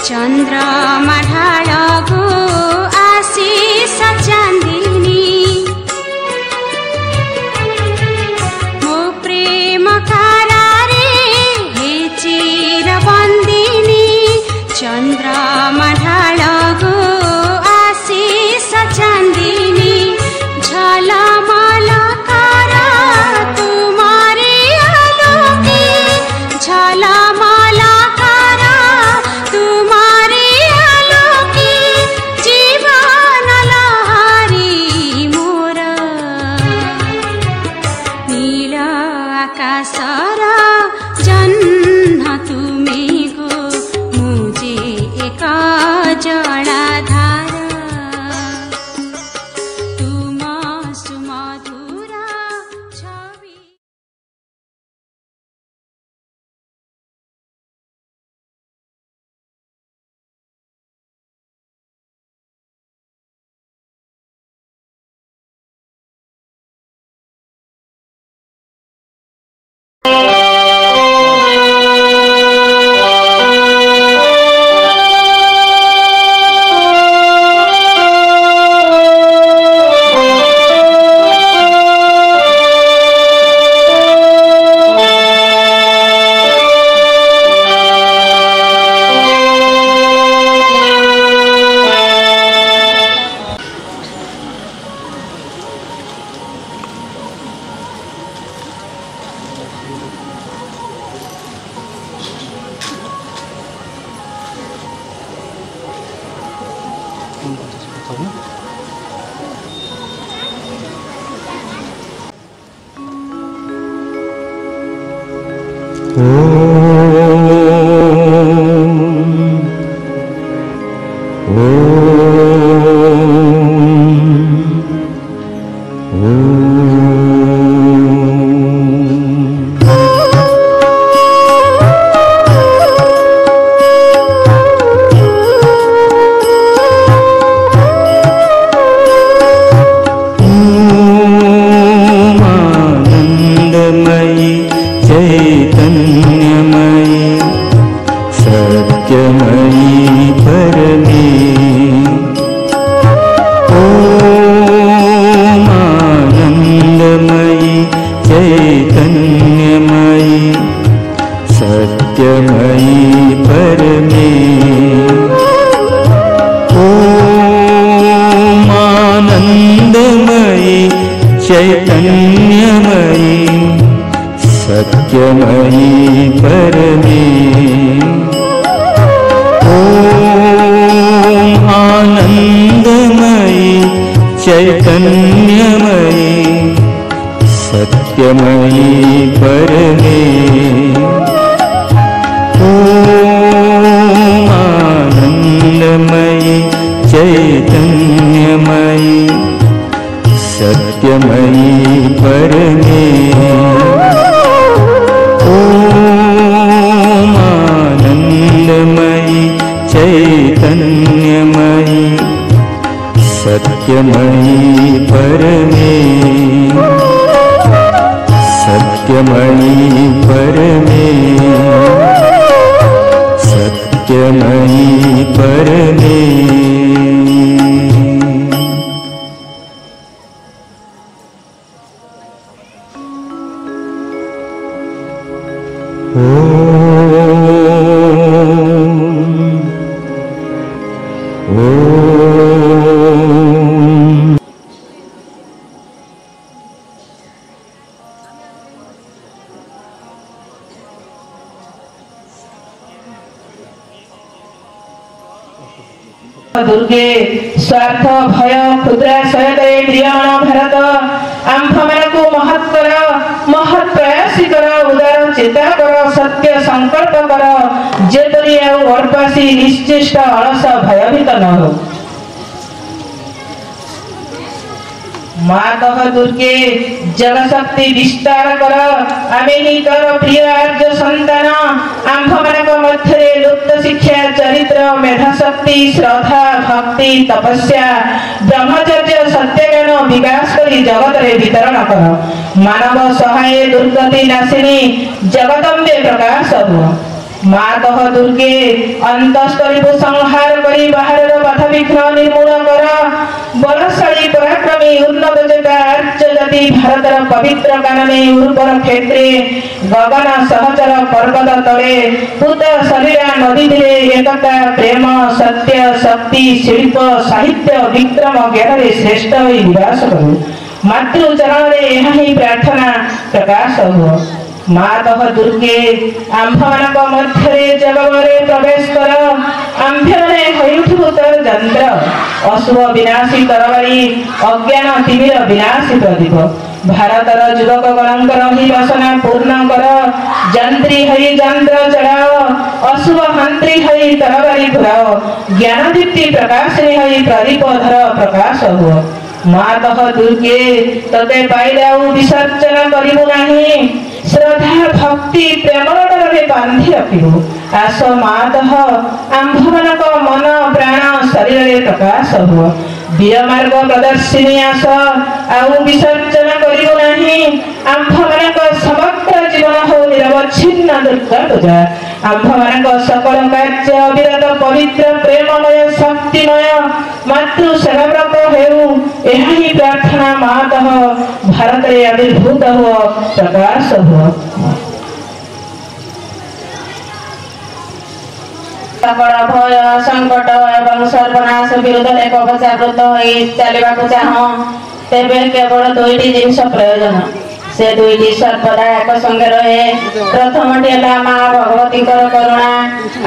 चन्द्रमा ढाडको आशिष चाँदिनी मो प्रेम कारारे हे चिर बन्दिनी चन्द्रमा ढाडको आशिष चाँदिनी झलमल कारा तुम्हारे आलोके झलमल कारा तुम्हारे आलोके जीवन लहरी मोर नील आकाश र जन्म तुमीको मुझे एक जलाधार तुम सुमधुर छवि दुर्गे स्वार्थ भय क्षुद्राशयते प्रियमण भारत आम्भ मानकु महत्तर महत् प्रयासी कर उदार चिंता कर सत्य संकल्प कर जेतरी अर्पासी निश्चिष्ट अलस भयभीत न हो मातः दुर्गे जगशक्ति विस्तार कर आमे ही कर प्रिय आर्य संतान आम्भ मानक मध्य लुप्त शिक्षा चरित्र मेधाशक्ति श्रद्धा भक्ति तपस्या ब्रह्मचर्य सत्यज्ञान विकास करी जगत रे वितरण कर मानव सहाय दुर्गति नाशिनी जगदम्बे प्रकाश हो मातः दुर्गे अंतस्तरीको संहार करी बाहर बाधा विघ्न निर्मूल कर बलशाली पराक्रमी उन्नत जटा आर्य जाति भारतर पवित्र कानने उर्वर क्षेत्रे गगन सहचर पर्वत तले पूत शरीरा नदी तीरे एकता प्रेम सत्य शक्ति शिल्प साहित्य विक्रम ज्ञान श्रेष्ठ होई निवास करू मातृ चरण रे यह ही प्रार्थना प्रकाश हो मातः दुर्गे आंभ मानक मध्य जगमरे प्रवेश कर आंभ्यरे होइउठु तर यंत्र अशुभ विनाशी तरवारी अज्ञान तिमिर विनाशी प्रदीप भारतर युवक गणंकर ही वासना पूर्ण कर जंत्री हई यंत्र चढ़ाओ अशुभ मंत्री हई तरवारी घुराओ ज्ञान दीप्ति प्रकाशिनी हई प्रदीप धर प्रकाश हो मातः दुर्गे तते पाइलाउ विसर्जन करिबु नाही श्रद्धा भक्ति प्रेम डरे बांधि रखिबु आस मातः आंभमानक मन प्राण शरीर रे प्रकाश हो वीर मार्ग प्रदर्शिनी आस आउ विसर्जन करिबु नाही आंभमानक समग्र जीवन हो निरवच्छिन्न दुर्गा पूजा आंभमानक सकल कार्य अविरत पवित्र प्रेममय शक्तिमय मातृ सेवाव्रत हेउ यह ही प्रार्थना मातः भारत रे आविर्भूत हो प्रकाश हो सकल भय संकट एवं सर्वनाश विरुद्ध एक बचावृत होई चलिबाकु चाहो तेबे केवल दुईटी जिनिस प्रयोजन से दुईटी सर्वदा एक संगे रहे प्रथमटी है माँ भगवती करुणा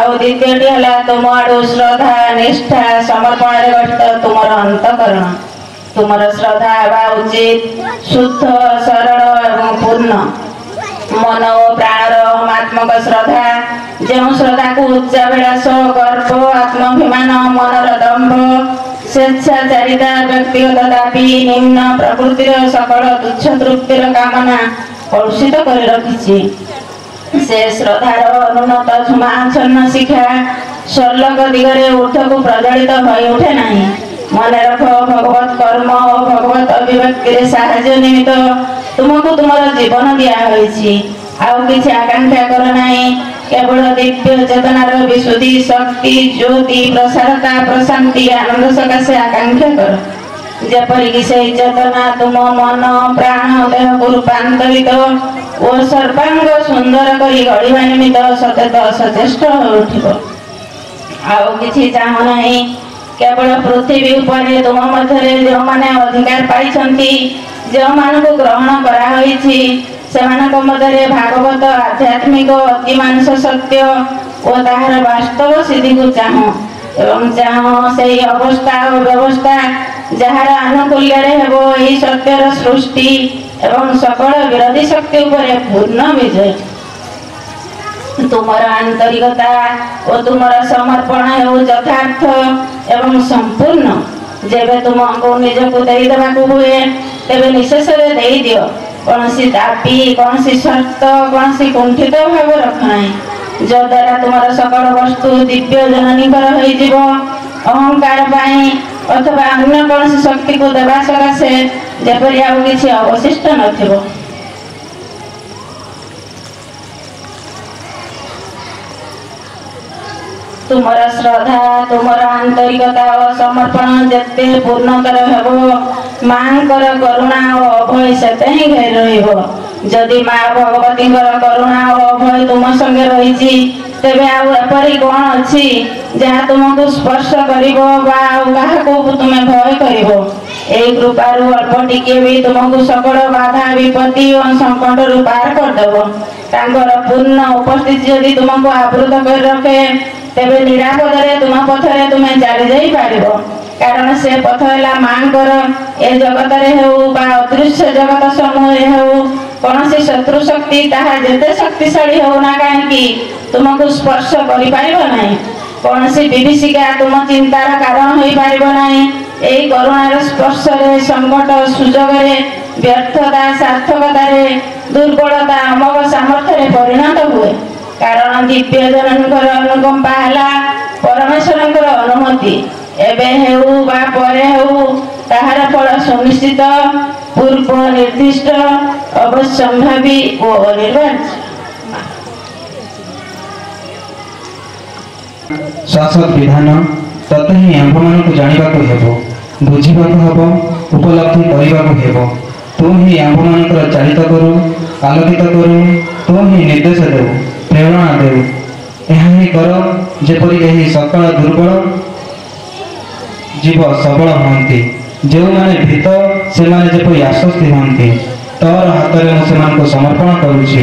और द्वितीयटी है तुम आड़ू श्रद्धा निष्ठा समर्पण गठित तुमर अंतकरण तुमर श्रद्धा हेबा उचित शुद्ध सरल एवं पूर्ण मन और प्राणर आत्मक श्रद्धा जो श्रद्धा को उच्चाभिलाष गर्व आत्माभिमान मनर दंभ स्वेच्छाचारिता व्यक्तिगत दाबी निम्न प्रकृतिर सकल तुच्छ तृप्तिर कामना कलुषित कर रखिछि से श्रद्धार अनुन्नत झुमाच्छन्न शिखा सर्लक दिगरे ऊर्ध्वକୁ प्रज्वलित होई उठे नहीं मन रख भगवत कर्म और भगवत अभिव्यक्ति साहाय्य निमित्त तुमको तुमर जीवन दिया होइछि आउ किछि आकांक्षा कर नहीं केवल दिव्य चेतनार विशुद्धि शक्ति ज्योति प्रसारता प्रशांति आनंद सकाशे आकांक्षा कर जेपरिक से चेतना तुम मन प्राण देह को रूपांतरित और सर्वांग सुंदर करी गढ़िबा निमित्त सचेत सचेष्ट हो उठिब आउ किछि चाह नहीं केवल पृथ्वी उपरे तुम मध्य जो माने अधिकार पाइछंती जो मानक ग्रहण करा होइछि सेमानक मध्य भागवत आध्यात्मिक अति मानस सत्य और ताहार वास्तव सिद्धि को चाह एवं चाह से अवस्था और व्यवस्था जार आनुकूल्य हेबो एही सत्यर सृष्टि एवं सकल विरोधी शक्ति उपरे पूर्ण विजय तुमर आंतरिकता और तुमर समर्पण हेउ यथार्थ एवं संपूर्ण जेबे तुमको निजको देई देबाकू हुए तेबे निशेष रे देई दियो कौनसी दाबी कौनसी शर्त कौनसी कुंठित भाव रखना जो द्वारा तुमर सकल वस्तु दिव्य जननीकर होइजिवो अहंकार पाई अथवा अन्य कौनसी शक्ति को देवा सकाशे जेपरि आउ किछि अवशिष्ट नथिबो तुमर श्रद्धा तुमर आंतरिकता और समर्पण जेते पूर्णतर हेबो मांकर करुणा और अभय सेते ही घेर रहिबो जदि माँ भगवती करुणा और अभय तुम संगे रहिछि तेबे आउ एपरि कोन अछि जहाँ तुमको स्पर्श करिबो बा काहाको तुमे भय करिबो एई कृपारु अल्प टिके भी तुमको सकल बाधा विपत्ति और संकट रु पार कर देबो तांकर पूर्ण उपस्थिति यदि तुमको आवृत कर रखे तेबे निरापदरे तुम पथरे तुमे चली जाई पारिबो कारण से पथ है मांकर ए जगत हेउ बा अदृश्य जगत समूह हेउ कौनसी शत्रु शक्ति ताहा जेते शक्तिशाली हो ना कहीं तुमको स्पर्श करि पारिबो नाही कौनसी विभीषिका तुम चिंतार कारण होई पारिबो नाही एई करुणार स्पर्श रे संकट सुजोग रे व्यर्थता सार्थकता रे दुर्बलता अमोघ सामर्थ्य रे परिणत हुए कारण दिव्य जनकर अनुकंपा हला परमेश्वरंकर अनुमति एबे हेउ बा परे हेउ ताहार फल सुनिश्चित पूर्व निर्दिष्ट अवश्यंभावी और अनिवार्य ଶାଶ୍ୱତ ବିଧାନ ତତେ ହିଁ ଆମ୍ଭମାନଙ୍କୁ ଜାଣିବାକୁ ହେବ, ବୁଝିବାକୁ ହେବ, ଉପଲବ୍ଧି କରିବାକୁ ହେବ। ତୁ ହିଁ ଆମ୍ଭମାନଙ୍କର ଚାଳିତ କରୁ, ଆଲୋକିତ କରୁ, ତୁ ହିଁ ନିର୍ଦ୍ଦେଶ ଦେଉ, ପ୍ରେରଣା ଦେଉ। ଏହା ହିଁ କର ଯେପରି ଏହି ସକଳ ଦୁର୍ବଳ ଜୀବ ସବଳ ହୁଅନ୍ତି, ଯେଉଁମାନେ ଭୀତ ସେମାନେ ଯେପରି ଆଶ୍ୱସ୍ତି ହୁଅନ୍ତି। ତୋର ହାତରେ ମୁଁ ସେମାନଙ୍କୁ ସମର୍ପଣ କରୁଛି,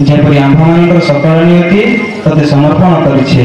ଯେପରି ଆମ୍ଭମାନଙ୍କର ସକଳ ନିୟତି ତୋତେ ସମର୍ପଣ କରିଛି।